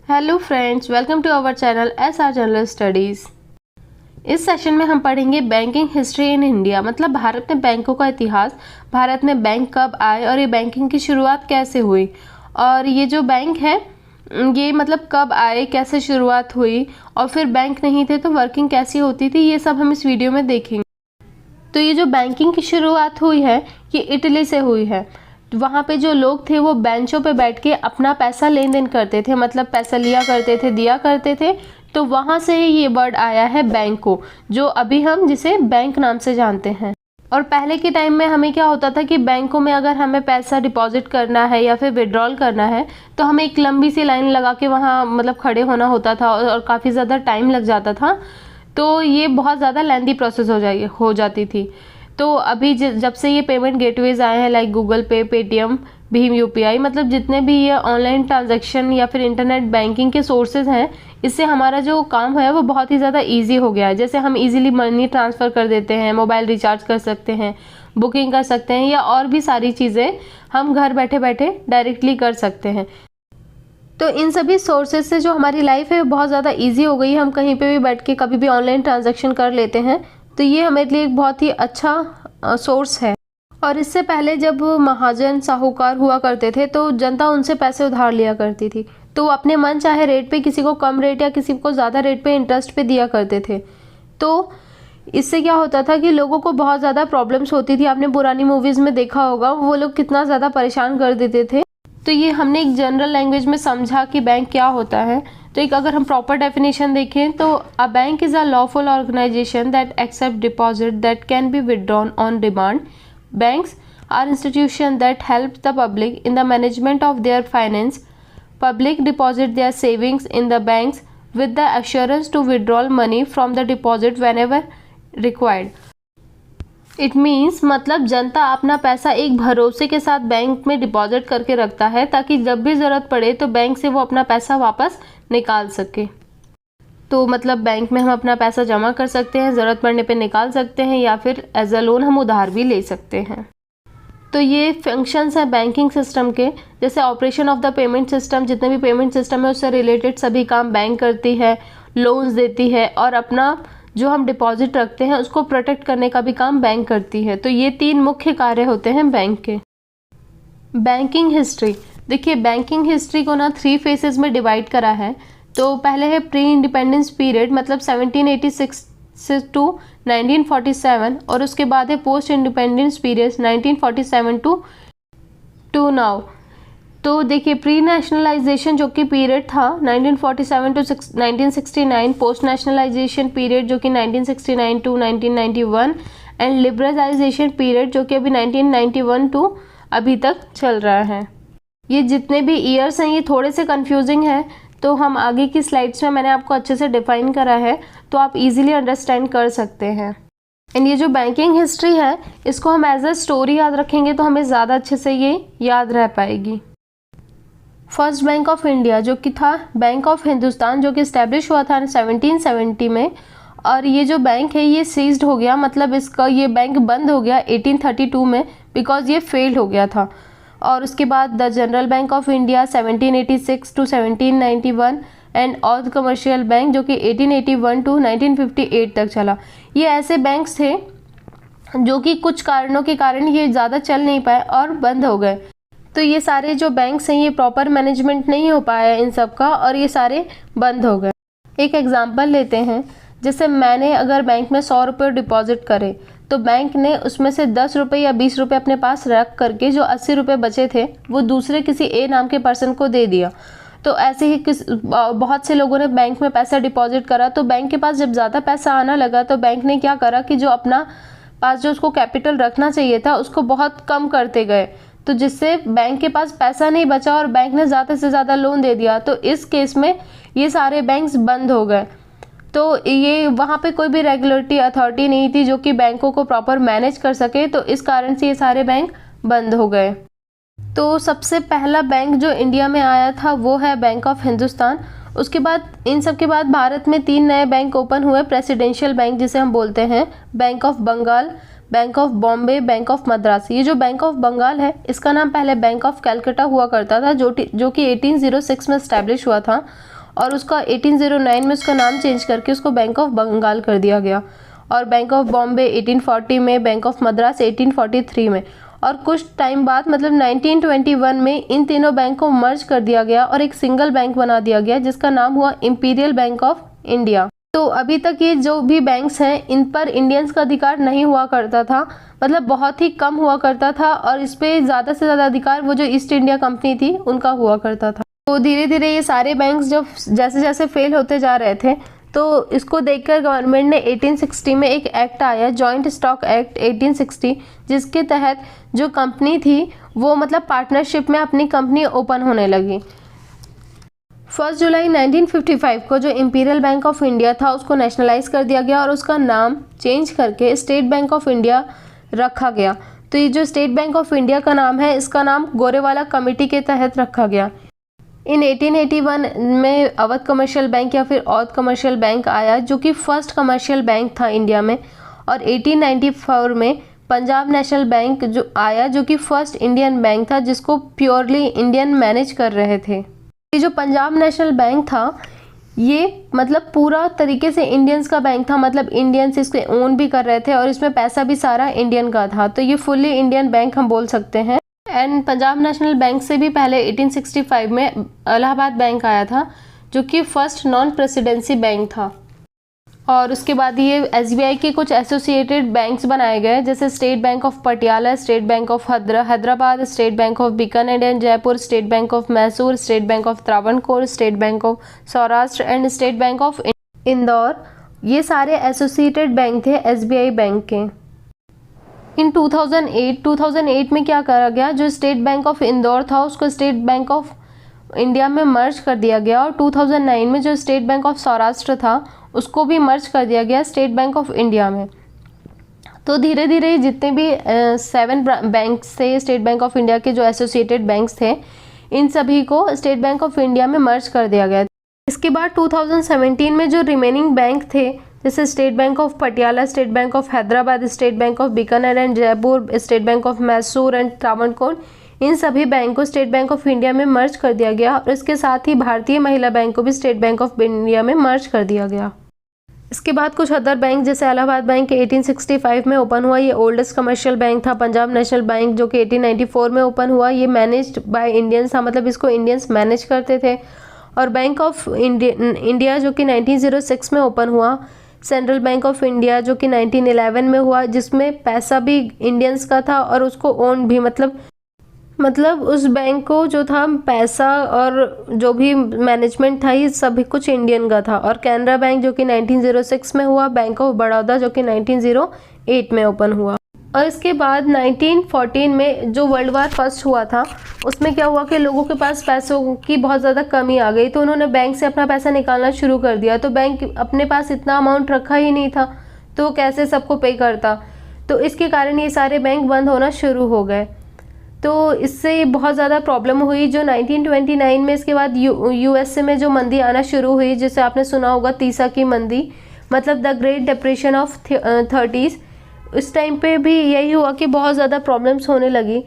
Hello friends, welcome to our channel SR general studies. इस session में हम पढ़ेंगे बैंकिंग हिस्ट्री इन इंडिया, मतलब भारत में बैंकों का इतिहास। भारत में बैंक कब आए और ये बैंकिंग की शुरुआत कैसे हुई, और ये जो बैंक है ये मतलब कब आए, कैसे शुरुआत हुई, और फिर बैंक नहीं थे तो वर्किंग कैसी होती थी, ये सब हम इस वीडियो में देखेंगे। तो ये जो बैंकिंग की शुरुआत हुई है ये इटली से हुई है। वहाँ पे जो लोग थे वो बेंचों पे बैठ के अपना पैसा लेन देन करते थे, मतलब पैसा लिया करते थे, दिया करते थे। तो वहाँ से ही ये वर्ड आया है बैंक को, जो अभी हम जिसे बैंक नाम से जानते हैं। और पहले के टाइम में हमें क्या होता था कि बैंकों में अगर हमें पैसा डिपॉजिट करना है या फिर विड्रॉल करना है तो हमें एक लंबी सी लाइन लगा के वहाँ मतलब खड़े होना होता था और काफ़ी ज़्यादा टाइम लग जाता था। तो ये बहुत ज़्यादा लेंदी प्रोसेस हो जाती थी। तो अभी जब से ये पेमेंट गेटवेज आए हैं लाइक गूगल पे, पेटीएम, भीम UPI, मतलब जितने भी ये ऑनलाइन ट्रांजैक्शन या फिर इंटरनेट बैंकिंग के सोर्सेज हैं, इससे हमारा जो काम है वो बहुत ही ज़्यादा इजी हो गया है। जैसे हम इजीली मनी ट्रांसफ़र कर देते हैं, मोबाइल रिचार्ज कर सकते हैं, बुकिंग कर सकते हैं, या और भी सारी चीज़ें हम घर बैठे बैठे डायरेक्टली कर सकते हैं। तो इन सभी सोर्सेज से जो हमारी लाइफ है बहुत ज़्यादा इजी हो गई है। हम कहीं पे भी बैठ के कभी भी ऑनलाइन ट्रांजैक्शन कर लेते हैं। तो ये हमारे लिए एक बहुत ही अच्छा सोर्स है। और इससे पहले जब महाजन साहूकार हुआ करते थे तो जनता उनसे पैसे उधार लिया करती थी, तो वो अपने मन चाहे रेट पे किसी को कम रेट या किसी को ज़्यादा रेट पे इंटरेस्ट पे दिया करते थे। तो इससे क्या होता था कि लोगों को बहुत ज़्यादा प्रॉब्लम्स होती थी। आपने पुरानी मूवीज़ में देखा होगा वो लोग कितना ज़्यादा परेशान कर देते थे। तो ये हमने एक जनरल लैंग्वेज में समझा कि बैंक क्या होता है। तो एक अगर हम प्रॉपर डेफिनेशन देखें तो a bank is a lawful organisation that accept deposit that can be withdrawn on demand. Banks are institution that help the public in the management of their finance. Public deposit their savings in the banks with the assurance to withdraw money from the deposit whenever required. It means मतलब जनता अपना पैसा एक भरोसे के साथ bank में deposit करके रखता है ताकि जब भी ज़रूरत पड़े तो बैंक से वो अपना पैसा वापस निकाल सके। तो मतलब बैंक में हम अपना पैसा जमा कर सकते हैं, ज़रूरत पड़ने पे निकाल सकते हैं, या फिर एज अ लोन हम उधार भी ले सकते हैं। तो ये फंक्शंस हैं बैंकिंग सिस्टम के, जैसे operation of the payment system. जितने भी पेमेंट सिस्टम है उससे रिलेटेड सभी काम बैंक करती है, लोन्स देती है, और अपना जो हम डिपॉजिट रखते हैं उसको प्रोटेक्ट करने का भी काम बैंक करती है। तो ये 3 मुख्य कार्य होते हैं बैंक के। बैंकिंग हिस्ट्री, देखिए बैंकिंग हिस्ट्री को ना 3 फेसेस में डिवाइड करा है। तो पहले है प्री इंडिपेंडेंस पीरियड, मतलब 1786 से टू 1947, और उसके बाद है post independence period 1947 to now. तो देखिए प्री नेशनलाइजेशन जो कि पीरियड था 1947 टू 1969, पोस्ट नेशनलाइजेशन पीरियड जो कि 1969 टू 1991, एंड लिबरलाइजेशन पीरियड जो कि अभी 1991 टू अभी तक चल रहा है। ये जितने भी ईयर्स हैं ये थोड़े से कंफ्यूजिंग हैं, तो हम आगे की स्लाइड्स में मैंने आपको अच्छे से डिफाइन करा है, तो आप इजीली अंडरस्टैंड कर सकते हैं। एंड ये जो बैंकिंग हिस्ट्री है इसको हम एज अ स्टोरी याद रखेंगे तो हमें ज़्यादा अच्छे से ये याद रह पाएगी। फर्स्ट बैंक ऑफ इंडिया जो कि था बैंक ऑफ हिंदुस्तान, जो कि इस्टेब्लिश हुआ था 1770 में, और ये जो बैंक है ये सीज्ड हो गया, मतलब इसका ये बैंक बंद हो गया 1832 में, बिकॉज ये फेल्ड हो गया था। और उसके बाद the general bank of India 1786 to 1791, and all commercial bank जो कि 1881 टू 1958 तक चला। ये ऐसे बैंक्स थे जो कि कुछ कारणों के कारण ये ज़्यादा चल नहीं पाए और बंद हो गए। तो ये सारे जो बैंक्स हैं ये प्रॉपर मैनेजमेंट नहीं हो पाया इन सब का, और ये सारे बंद हो गए। एक एग्जांपल लेते हैं, जैसे मैंने अगर बैंक में 100 रुपये डिपॉजिट करे तो बैंक ने उसमें से 10 रुपये या 20 रुपये अपने पास रख करके जो 80 रुपये बचे थे वो दूसरे किसी ए नाम के पर्सन को दे दिया। तो ऐसे ही बहुत से लोगों ने बैंक में पैसा डिपॉजिट करा, तो बैंक के पास जब ज़्यादा पैसा आना लगा तो बैंक ने क्या करा कि जो अपना पास जो उसको कैपिटल रखना चाहिए था उसको बहुत कम करते गए, तो जिससे बैंक के पास पैसा नहीं बचा और बैंक ने ज़्यादा से ज़्यादा लोन दे दिया। तो इस केस में ये सारे बैंक्स बंद हो गए। तो ये वहाँ पे कोई भी रेगुलेटरी अथॉरिटी नहीं थी जो कि बैंकों को प्रॉपर मैनेज कर सके, तो इस कारण से ये सारे बैंक बंद हो गए। तो सबसे पहला बैंक जो इंडिया में आया था वो है बैंक ऑफ हिंदुस्तान। उसके बाद इन सब के बाद भारत में 3 नए बैंक ओपन हुए, प्रेसिडेंशियल बैंक जिसे हम बोलते हैं, bank of Bengal, bank of Bombay, bank of Madras. ये जो बैंक ऑफ बंगाल है इसका नाम पहले बैंक ऑफ कैलकाटा हुआ करता था, जो कि 1806 में इस्टेब्लिश हुआ था, और उसका 1809 में उसका नाम चेंज करके उसको बैंक ऑफ बंगाल कर दिया गया, और बैंक ऑफ बॉम्बे 1840 में, बैंक ऑफ मद्रास 1843 में, और कुछ टाइम बाद मतलब 1921 में इन तीनों बैंक को मर्ज कर दिया गया और एक सिंगल बैंक बना दिया गया जिसका नाम हुआ इंपीरियल बैंक ऑफ इंडिया। तो अभी तक ये जो भी बैंक्स हैं इन पर इंडियंस का अधिकार नहीं हुआ करता था, मतलब बहुत ही कम हुआ करता था, और इस पे ज़्यादा से ज़्यादा अधिकार वो जो ईस्ट इंडिया कंपनी थी उनका हुआ करता था। तो धीरे धीरे ये सारे बैंक्स जब जैसे जैसे फेल होते जा रहे थे तो इसको देखकर गवर्नमेंट ने 1860 में एक एक्ट आया, जॉइंट स्टॉक एक्ट 1860, जिसके तहत जो कंपनी थी वो मतलब पार्टनरशिप में अपनी कंपनी ओपन होने लगी। 1 जुलाई 1955 को जो इंपीरियल बैंक ऑफ इंडिया था उसको नेशनलाइज कर दिया गया और उसका नाम चेंज करके स्टेट बैंक ऑफ इंडिया रखा गया। तो ये जो स्टेट बैंक ऑफ इंडिया का नाम है इसका नाम गोरेवाला कमेटी के तहत रखा गया। इन 1881 में अवध कमर्शियल बैंक या फिर औध कमर्शियल बैंक आया जो कि फर्स्ट कमर्शियल बैंक था इंडिया में, और 1894 में पंजाब नेशनल बैंक जो आया जो कि फर्स्ट इंडियन बैंक था जिसको प्योरली इंडियन मैनेज कर रहे थे। ये जो पंजाब नेशनल बैंक था ये मतलब पूरा तरीके से इंडियंस का बैंक था, मतलब इंडियंस इसको ओन भी कर रहे थे और इसमें पैसा भी सारा इंडियन का था, तो ये फुल्ली इंडियन बैंक हम बोल सकते हैं। एंड पंजाब नेशनल बैंक से भी पहले 1865 में इलाहाबाद बैंक आया था जो कि फर्स्ट नॉन प्रेसिडेंसी बैंक था, और उसके बाद ये एसबीआई के कुछ एसोसिएटेड बैंक्स बनाए गए जैसे State Bank of Patiala, State Bank of Hyderabad, State Bank of Bikaner and Jaipur, State Bank of Mysore, state Bank of Travancore, state Bank of Saurashtra and state Bank of Indore. ये सारे एसोसिएटेड बैंक थे एसबीआई बैंक के। इन 2008 में क्या करा गया, जो स्टेट बैंक ऑफ इंदौर था उसको स्टेट बैंक ऑफ इंडिया में मर्ज कर दिया गया, और 2009 में जो स्टेट बैंक ऑफ सौराष्ट्र था उसको भी मर्ज कर दिया गया स्टेट बैंक ऑफ इंडिया में। तो धीरे धीरे जितने भी 7 बैंक्स थे स्टेट बैंक ऑफ इंडिया के जो एसोसिएटेड बैंक्स थे इन सभी को स्टेट बैंक ऑफ इंडिया में मर्ज कर दिया गया। इसके बाद 2017 में जो रिमेनिंग बैंक थे जैसे State Bank of Patiala, State Bank of Hyderabad, State Bank of Bikaner and Jaipur, State Bank of Mysore and Travancore, इन सभी बैंक को स्टेट बैंक ऑफ इंडिया में मर्ज कर दिया गया, और इसके साथ ही भारतीय महिला बैंक को भी स्टेट बैंक ऑफ इंडिया में मर्ज कर दिया गया। इसके बाद कुछ अदर बैंक जैसे इलाहाबाद बैंक 1865 में ओपन हुआ, ये ओल्डेस्ट कमर्शियल बैंक था। पंजाब नेशनल बैंक जो कि 1894 में ओपन हुआ, ये मैनेज्ड बाय इंडियंस था, मतलब इसको इंडियंस मैनेज करते थे। और बैंक ऑफ इंडिया जो कि 1906 में ओपन हुआ, सेंट्रल बैंक ऑफ इंडिया जो कि 1911 में हुआ, जिसमें पैसा भी इंडियंस का था और उसको ओन भी मतलब उस बैंक को जो था पैसा और जो भी मैनेजमेंट था ये सभी कुछ इंडियन का था। और कैनरा बैंक जो कि 1906 में हुआ, बैंक ऑफ बड़ौदा जो कि 1908 में ओपन हुआ। और इसके बाद 1914 में जो वर्ल्ड वार फर्स्ट हुआ था उसमें क्या हुआ कि लोगों के पास पैसों की बहुत ज़्यादा कमी आ गई, तो उन्होंने बैंक से अपना पैसा निकालना शुरू कर दिया। तो बैंक अपने पास इतना अमाउंट रखा ही नहीं था तो कैसे सबको पे करता, तो इसके कारण ये सारे बैंक बंद होना शुरू हो गए। तो इससे बहुत ज़्यादा प्रॉब्लम हुई। जो 1929 में इसके बाद यूएसए में जो मंदी आना शुरू हुई, जिसे आपने सुना होगा तीसा की मंदी, मतलब the great depression of 30s, उस टाइम पे भी यही हुआ कि बहुत ज़्यादा प्रॉब्लम्स होने लगी।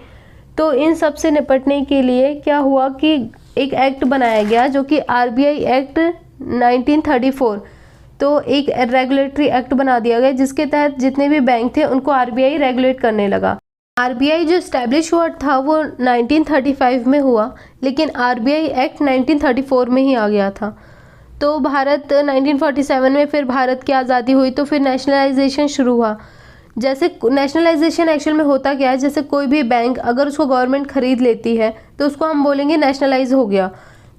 तो इन सब से निपटने के लिए क्या हुआ कि एक एक्ट बनाया गया जो कि आरबीआई एक्ट 1934, तो एक रेगुलेटरी एक्ट बना दिया गया जिसके तहत जितने भी बैंक थे उनको आरबीआई रेगुलेट करने लगा। आरबीआई जो स्टैब्लिश हुआ था वो 1935 में हुआ, लेकिन आरबीआई एक्ट 1934 में ही आ गया था। तो भारत 1947 में फिर भारत की आज़ादी हुई तो फिर नेशनलाइजेशन शुरू हुआ। जैसे नेशनलाइजेशन एक्चुअल में होता क्या है, जैसे कोई भी बैंक अगर उसको गवर्नमेंट खरीद लेती है तो उसको हम बोलेंगे नेशनलाइज हो गया।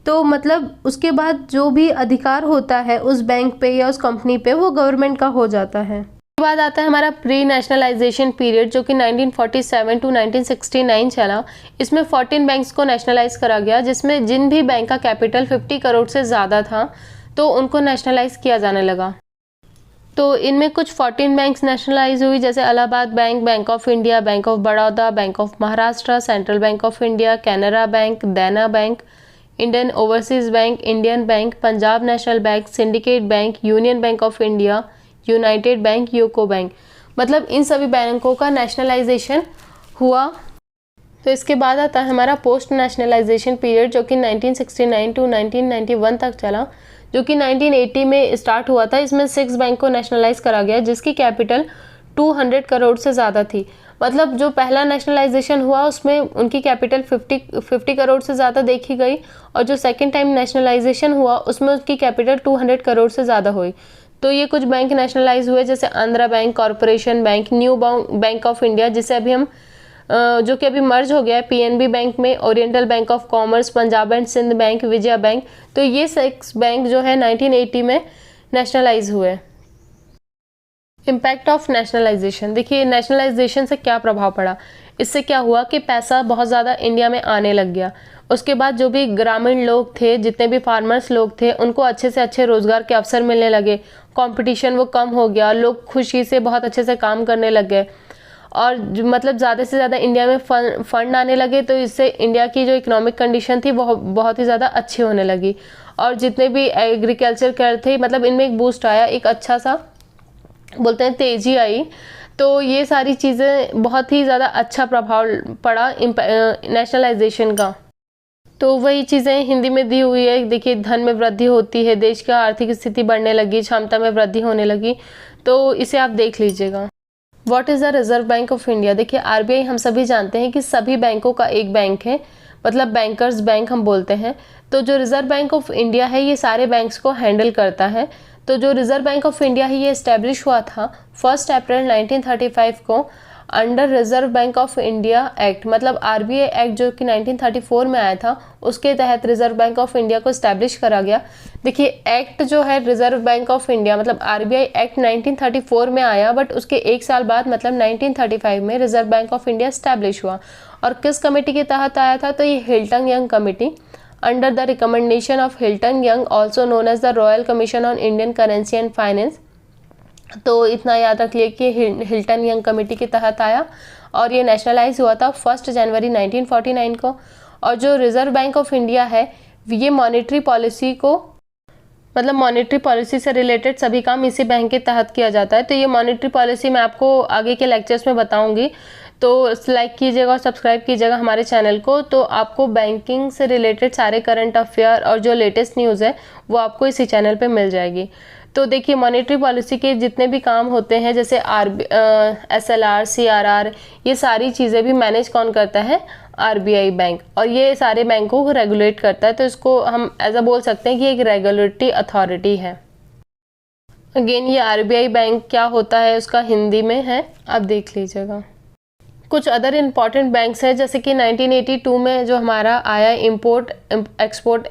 तो मतलब उसके बाद जो भी अधिकार होता है उस बैंक पे या उस कंपनी पे वो गवर्नमेंट का हो जाता है। उसके बाद आता है हमारा प्री नेशनलाइजेशन पीरियड जो कि 1947 टू 1969 चला। इसमें 14 बैंक्स को नेशनलाइज करा गया, जिसमें जिन भी बैंक का कैपिटल 50 करोड़ से ज़्यादा था तो उनको नेशनलाइज किया जाने लगा। तो इनमें कुछ 14 बैंक्स नेशनलाइज हुई जैसे Allahabad Bank, Bank of India, Bank of Baroda, Bank of Maharashtra, Central Bank of India, Canara Bank, Dena Bank, Indian Overseas Bank, Indian Bank, Punjab National Bank, Syndicate Bank, Union Bank of India, United Bank, UCO Bank. मतलब इन सभी बैंकों का nationalisation हुआ। तो इसके बाद आता है हमारा पोस्ट नेशनलाइजेशन पीरियड, जो कि 1969 टू 1991 तक चला, जो कि 1980 में स्टार्ट हुआ था। इसमें 6 बैंक को नेशनलाइज करा गया जिसकी कैपिटल 200 करोड़ से ज़्यादा थी। मतलब जो पहला नेशनलाइजेशन हुआ उसमें उनकी कैपिटल 50 करोड़ से ज़्यादा देखी गई, और जो सेकंड टाइम नेशनलाइजेशन हुआ उसमें उसकी कैपिटल 200 करोड़ से ज़्यादा हुई। तो ये कुछ बैंक नेशनलाइज हुए, जैसे Andhra bank, corporation bank, new bank of India, जिसे अभी हम जो कि अभी मर्ज हो गया है पीएनबी बैंक में, Oriental Bank of Commerce, Punjab and Sind bank, Vijaya bank. तो ये 6 बैंक जो है 1980 में नेशनलाइज हुए। इम्पैक्ट ऑफ नेशनलाइजेशन, देखिए नेशनलाइजेशन से क्या प्रभाव पड़ा। इससे क्या हुआ कि पैसा बहुत ज़्यादा इंडिया में आने लग गया। उसके बाद जो भी ग्रामीण लोग थे, जितने भी फार्मर्स लोग थे, उनको अच्छे से अच्छे रोज़गार के अवसर मिलने लगे। कंपटीशन वो कम हो गया, लोग खुशी से बहुत अच्छे से काम करने लग गए, और मतलब ज़्यादा से ज़्यादा इंडिया में फंड आने लगे। तो इससे इंडिया की जो इकोनॉमिक कंडीशन थी वो बहुत ही ज़्यादा अच्छी होने लगी, और जितने भी एग्रीकल्चर कर थे मतलब इनमें एक बूस्ट आया, एक अच्छा सा बोलते हैं तेज़ी आई। तो ये सारी चीज़ें बहुत ही ज़्यादा अच्छा प्रभाव पड़ा नेशनलाइजेशन का। तो वही चीज़ें हिंदी में दी हुई है, देखिए धन में वृद्धि होती है, देश का आर्थिक स्थिति बढ़ने लगी, क्षमता में वृद्धि होने लगी। तो इसे आप देख लीजिएगा। What is the reserve bank of India, देखिए आरबीआई हम सभी जानते हैं कि सभी बैंकों का एक बैंक है, मतलब बैंकर्स बैंक हम बोलते हैं। तो जो रिजर्व बैंक ऑफ इंडिया है ये सारे बैंक्स को हैंडल करता है। तो जो रिजर्व बैंक ऑफ इंडिया है ये इस्टेब्लिश हुआ था 1 अप्रैल 1935 को under reserve bank of India act, मतलब आरबीआई एक्ट जो कि 1934 में आया था, उसके तहत रिजर्व बैंक ऑफ इंडिया को इस्टेब्लिश करा गया। देखिए एक्ट जो है रिजर्व बैंक ऑफ इंडिया, मतलब आरबीआई एक्ट 1934 में आया, बट उसके 1 साल बाद मतलब 1935 में reserve bank of India establish हुआ। और किस कमेटी के तहत आया था, तो ये Hilton Young committee, under the recommendation of Hilton Young, also known as the royal commission on Indian currency and finance. तो इतना याद रख लिए कि हिल्टन यंग कमेटी के तहत आया, और ये नेशनलाइज हुआ था 1 जनवरी 1949 को। और जो रिजर्व बैंक ऑफ इंडिया है ये मॉनेटरी पॉलिसी को, मतलब मॉनेटरी पॉलिसी से रिलेटेड सभी काम इसी बैंक के तहत किया जाता है। तो ये मॉनेटरी पॉलिसी मैं आपको आगे के लेक्चर्स में बताऊंगी, तो लाइक कीजिएगा और सब्सक्राइब कीजिएगा हमारे चैनल को। तो आपको बैंकिंग से रिलेटेड सारे करंट अफेयर और जो लेटेस्ट न्यूज़ है वो आपको इसी चैनल पे मिल जाएगी। तो देखिए मॉनेटरी पॉलिसी के जितने भी काम होते हैं, जैसे SLR, CRR, ये सारी चीज़ें भी मैनेज कौन करता है, आरबीआई बैंक, और ये सारे बैंकों को रेगुलेट करता है। तो इसको हम ऐसा बोल सकते हैं कि एक रेगुलेटरी अथॉरिटी है। अगेन ये आरबीआई बैंक क्या होता है उसका हिंदी में है, आप देख लीजिएगा। कुछ अदर इम्पॉर्टेंट बैंक्स हैं, जैसे कि 1982 में जो हमारा आया import export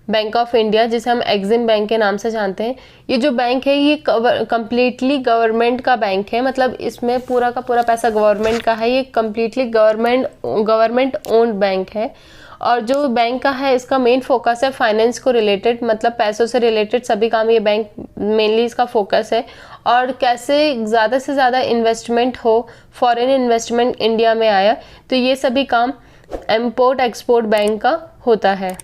bank of India, जिसे हम एग्जिम बैंक के नाम से जानते हैं। ये जो बैंक है ये कम्प्लीटली गवर्नमेंट का बैंक है, मतलब इसमें पूरा का पूरा पैसा गवर्नमेंट का है। ये कम्प्लीटली गवर्नमेंट ओन्ड बैंक है। और जो बैंक का है इसका मेन फोकस है फाइनेंस को रिलेटेड, मतलब पैसों से रिलेटेड सभी काम ये बैंक मेनली इसका फोकस है। और कैसे ज़्यादा से ज़्यादा इन्वेस्टमेंट हो, फॉरेन इन्वेस्टमेंट इंडिया में आया, तो ये सभी काम इम्पोर्ट एक्सपोर्ट बैंक का होता है।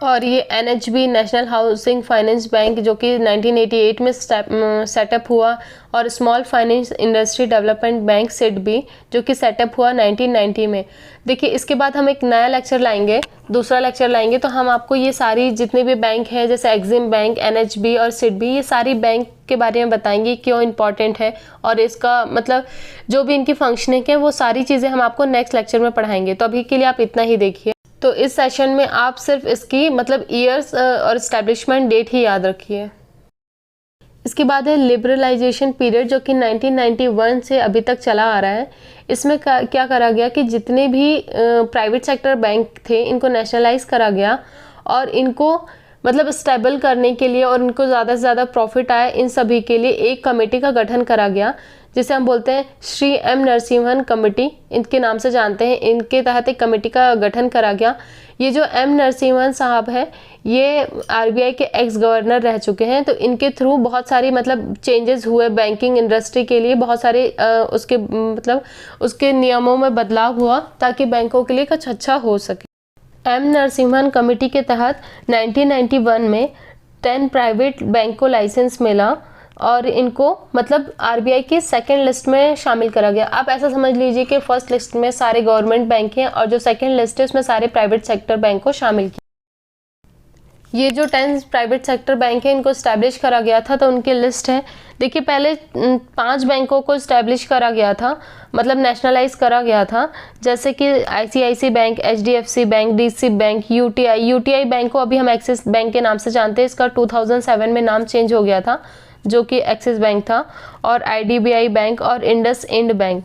और ये NHB national housing finance bank जो कि 1988 में सेटअप हुआ, और small finance industry development bank SIDBI जो कि सेटअप हुआ 1990 में। देखिए इसके बाद हम एक नया लेक्चर लाएंगे, दूसरा लेक्चर लाएंगे, तो हम आपको ये सारी जितने भी बैंक हैं जैसे एग्जिम बैंक, NHB और SIDBI, ये सारी बैंक के बारे में बताएंगे क्यों इम्पॉर्टेंट है, और इसका मतलब जो भी इनकी फंक्शनिंग है वो सारी चीज़ें हम आपको नेक्स्ट लेक्चर में पढ़ाएंगे। तो अभी के लिए आप इतना ही देखिए। तो इस सेशन में आप सिर्फ इसकी मतलब ईयर्स और इस्टेब्लिशमेंट डेट ही याद रखिए। इसके बाद है लिबरलाइजेशन पीरियड जो कि 1991 से अभी तक चला आ रहा है। इसमें क्या करा गया कि जितने भी प्राइवेट सेक्टर बैंक थे इनको नेशनलाइज करा गया, और इनको मतलब स्टेबल करने के लिए और इनको ज़्यादा से ज़्यादा प्रॉफिट आए इन सभी के लिए एक कमेटी का गठन करा गया, जिसे हम बोलते हैं श्री M नरसिम्हन कमेटी, इनके नाम से जानते हैं। इनके तहत एक कमेटी का गठन करा गया। ये जो M नरसिम्हन साहब है ये आरबीआई के एक्स गवर्नर रह चुके हैं, तो इनके थ्रू बहुत सारी मतलब चेंजेस हुए बैंकिंग इंडस्ट्री के लिए, बहुत सारे उसके मतलब उसके नियमों में बदलाव हुआ ताकि बैंकों के लिए कुछ अच्छा हो सके। M नरसिम्हन कमेटी के तहत 1991 में 10 प्राइवेट बैंक को लाइसेंस मिला, और इनको मतलब आरबीआई की सेकंड लिस्ट में शामिल करा गया। आप ऐसा समझ लीजिए कि फर्स्ट लिस्ट में सारे गवर्नमेंट बैंक हैं और जो सेकंड लिस्ट है उसमें सारे प्राइवेट सेक्टर बैंक को शामिल किया। ये जो 10 प्राइवेट सेक्टर बैंक है इनको इस्टेब्लिश करा गया था, तो उनकी लिस्ट है। देखिए पहले 5 बैंकों को इस्टेब्लिश करा गया था, मतलब नेशनलाइज करा गया था, जैसे कि ICIC bank, HDFC bank, DC bank, UTI bank को अभी हम एक्सिस बैंक के नाम से जानते हैं। इसका 2007 में नाम चेंज हो गया था जो कि एक्सिस बैंक था। और आईडीबीआई बैंक और इंडस इंड बैंक,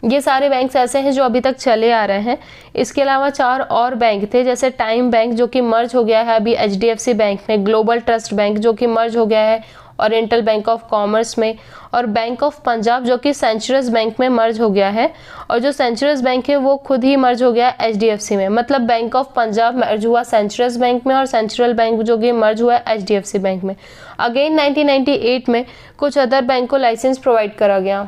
ये सारे बैंक्स ऐसे हैं जो अभी तक चले आ रहे हैं। इसके अलावा 4 और बैंक थे, जैसे टाइम बैंक जो कि मर्ज हो गया है अभी एचडीएफसी बैंक में, ग्लोबल ट्रस्ट बैंक जो कि मर्ज हो गया है ओरिएंटल बैंक ऑफ कॉमर्स में, और बैंक ऑफ पंजाब जो कि सेंचुरस बैंक में मर्ज हो गया है। और जो सेंचुरस बैंक है वो खुद ही मर्ज हो गया है एचडीएफसी में, मतलब बैंक ऑफ पंजाब मर्ज हुआ सेंचुरस बैंक में और सेंट्रल बैंक जो कि मर्ज हुआ है एचडीएफसी बैंक में। अगेन 1998 में कुछ अदर बैंक को लाइसेंस प्रोवाइड करा गया।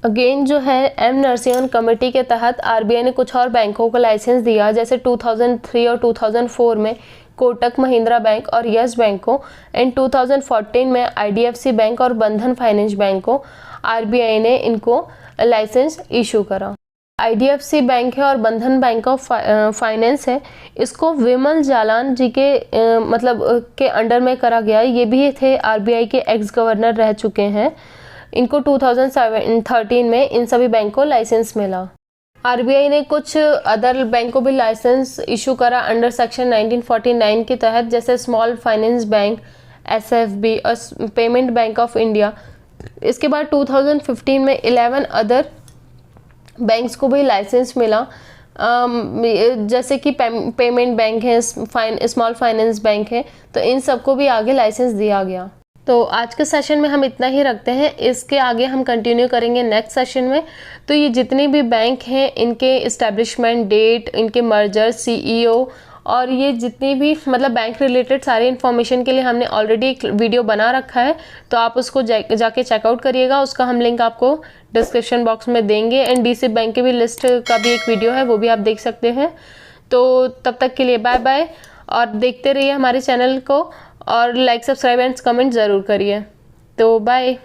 अगेन जो है एम नरसिम्हन कमेटी के तहत आरबीआई ने कुछ और बैंकों को लाइसेंस दिया, जैसे 2003 और 2004 में कोटक महिंद्रा बैंक और यस बैंक को, एंड 2014 में आईडीएफसी बैंक और बंधन फाइनेंस बैंक को आरबीआई ने इनको लाइसेंस इशू करा। आईडीएफसी बैंक है और बंधन बैंक ऑफ फाइनेंस है, इसको विमल जालान जी के के अंडर में करा गया। ये भी थे आरबीआई के एक्स गवर्नर रह चुके हैं। इनको 2013 में इन सभी बैंक को लाइसेंस मिला। आरबीआई ने कुछ अदर बैंक को भी लाइसेंस इशू करा अंडर सेक्शन 1949 के तहत, जैसे स्मॉल फाइनेंस बैंक, एसएफबी और पेमेंट बैंक ऑफ इंडिया। इसके बाद 2015 में 11 अदर बैंक्स को भी लाइसेंस मिला, जैसे कि पेमेंट बैंक है, स्मॉल फाइनेंस बैंक है, तो इन सबको भी आगे लाइसेंस दिया गया। तो आज के सेशन में हम इतना ही रखते हैं, इसके आगे हम कंटिन्यू करेंगे नेक्स्ट सेशन में। तो ये जितने भी बैंक हैं इनके इस्टेब्लिशमेंट डेट, इनके मर्जर, सीईओ और ये जितनी भी मतलब बैंक रिलेटेड सारी इन्फॉर्मेशन के लिए हमने ऑलरेडी एक वीडियो बना रखा है, तो आप उसको जाके चेकआउट करिएगा। उसका हम लिंक आपको डिस्क्रिप्शन बॉक्स में देंगे। एंड डीसी बैंक की भी लिस्ट का भी एक वीडियो है, वो भी आप देख सकते हैं। तो तब तक के लिए बाय बाय, और देखते रहिए हमारे चैनल को, और लाइक, सब्सक्राइब एंड कमेंट ज़रूर करिए। तो बाय।